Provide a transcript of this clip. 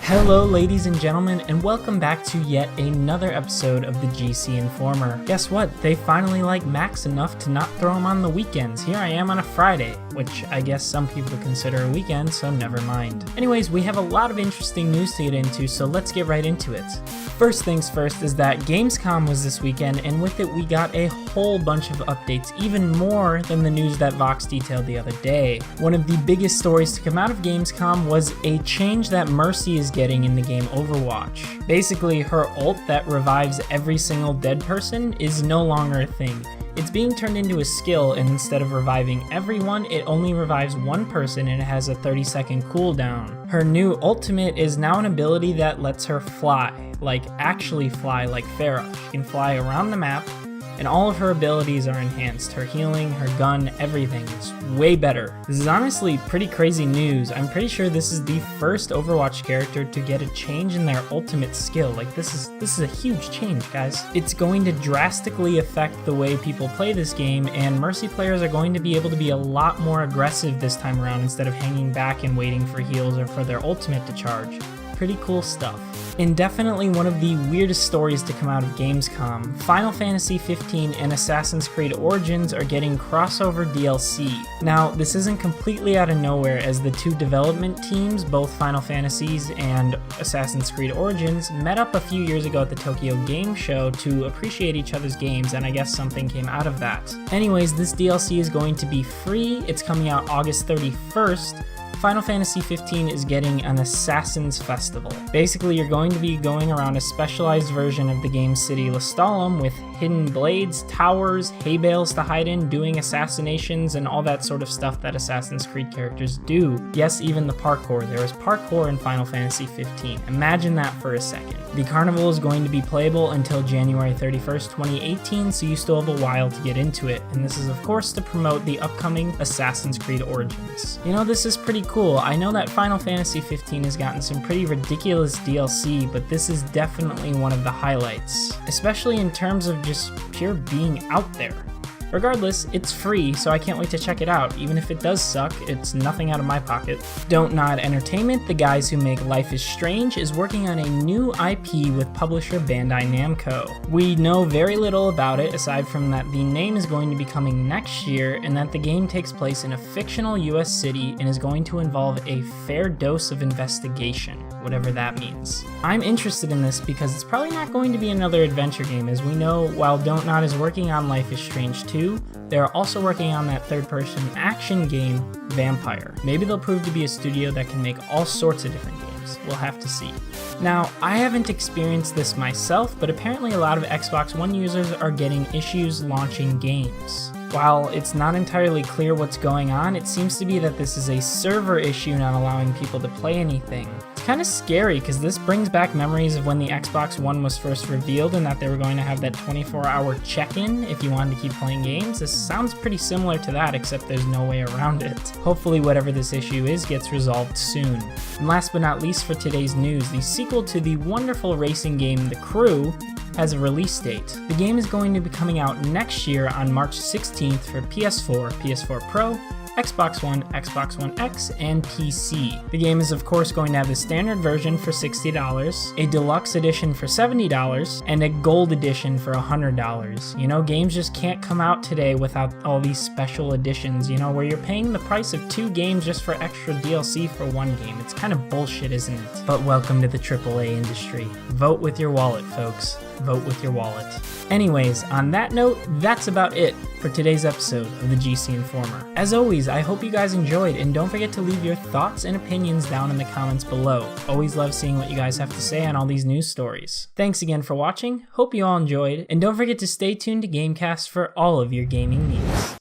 Hello ladies and gentlemen, and welcome back to yet another episode of the GC Informer. Guess what? They finally like Max enough to not throw him on the weekends. Here I am on a Friday, which I guess some people consider a weekend, so never mind. Anyways, we have a lot of interesting news to get into, so let's get right into it. First things first is that Gamescom was this weekend, and with it we got a whole bunch of updates, even more than the news that Vox detailed the other day. One of the biggest stories to come out of Gamescom was a change that Mercy is getting in the game Overwatch. Basically, her ult that revives every single dead person is no longer a thing. It's being turned into a skill, and instead of reviving everyone, it only revives one person and it has a 30-second cooldown. Her new ultimate is now an ability that lets her fly, like actually fly like Pharah. She can fly around the map, and all of her abilities are enhanced. Her healing, her gun, everything. It's way better. This is honestly pretty crazy news. I'm pretty sure this is the first Overwatch character to get a change in their ultimate skill. Like this is a huge change, guys. It's going to drastically affect the way people play this game, and Mercy players are going to be able to be a lot more aggressive this time around instead of hanging back and waiting for heals or for their ultimate to charge. Pretty cool stuff. And definitely one of the weirdest stories to come out of Gamescom, Final Fantasy 15 and Assassin's Creed Origins are getting crossover DLC. Now, this isn't completely out of nowhere, as the two development teams, both Final Fantasies and Assassin's Creed Origins, met up a few years ago at the Tokyo Game Show to appreciate each other's games, and I guess something came out of that. Anyways, this DLC is going to be free. It's coming out August 31st. Final Fantasy 15 is getting an Assassin's Festival. Basically, you're going to be going around a specialized version of the game's city Lestalem with hidden blades, towers, hay bales to hide in, doing assassinations, and all that sort of stuff that Assassin's Creed characters do. Yes, even the parkour. There is parkour in Final Fantasy 15. Imagine that for a second. The carnival is going to be playable until January 31st, 2018, so you still have a while to get into it. And this is, of course, to promote the upcoming Assassin's Creed Origins. You know, this is pretty cool. I know that Final Fantasy 15 has gotten some pretty ridiculous DLC, but this is definitely one of the highlights, especially in terms of just pure being out there. Regardless, it's free, so I can't wait to check it out. Even if it does suck, it's nothing out of my pocket. DONTNOD Entertainment, the guys who make Life is Strange, is working on a new IP with publisher Bandai Namco. We know very little about it, aside from that the name is going to be coming next year, and that the game takes place in a fictional US city and is going to involve a fair dose of investigation, whatever that means. I'm interested in this because it's probably not going to be another adventure game. As we know, while DONTNOD is working on Life is Strange 2, they are also working on that third-person action game, Vampire. Maybe they'll prove to be a studio that can make all sorts of different games. We'll have to see. Now, I haven't experienced this myself, but apparently a lot of Xbox One users are getting issues launching games. While it's not entirely clear what's going on, it seems to be that this is a server issue not allowing people to play anything. It's kind of scary because this brings back memories of when the Xbox One was first revealed and that they were going to have that 24-hour check-in if you wanted to keep playing games. This sounds pretty similar to that, except there's no way around it. Hopefully whatever this issue is gets resolved soon. And last but not least for today's news, the sequel to the wonderful racing game The Crew has a release date. The game is going to be coming out next year on March 16th for PS4, PS4 Pro, Xbox One, Xbox One X, and PC. The game is of course going to have the standard version for $60, a deluxe edition for $70, and a gold edition for $100. You know, games just can't come out today without all these special editions, you know, where you're paying the price of 2 games just for extra DLC for 1 game. It's kind of bullshit, isn't it? But welcome to the AAA industry. Vote with your wallet, folks. Vote with your wallet. Anyways, on that note, that's about it for today's episode of the GC Informer. As always, I hope you guys enjoyed, and don't forget to leave your thoughts and opinions down in the comments below. Always love seeing what you guys have to say on all these news stories. Thanks again for watching, hope you all enjoyed, and don't forget to stay tuned to GameCast for all of your gaming needs.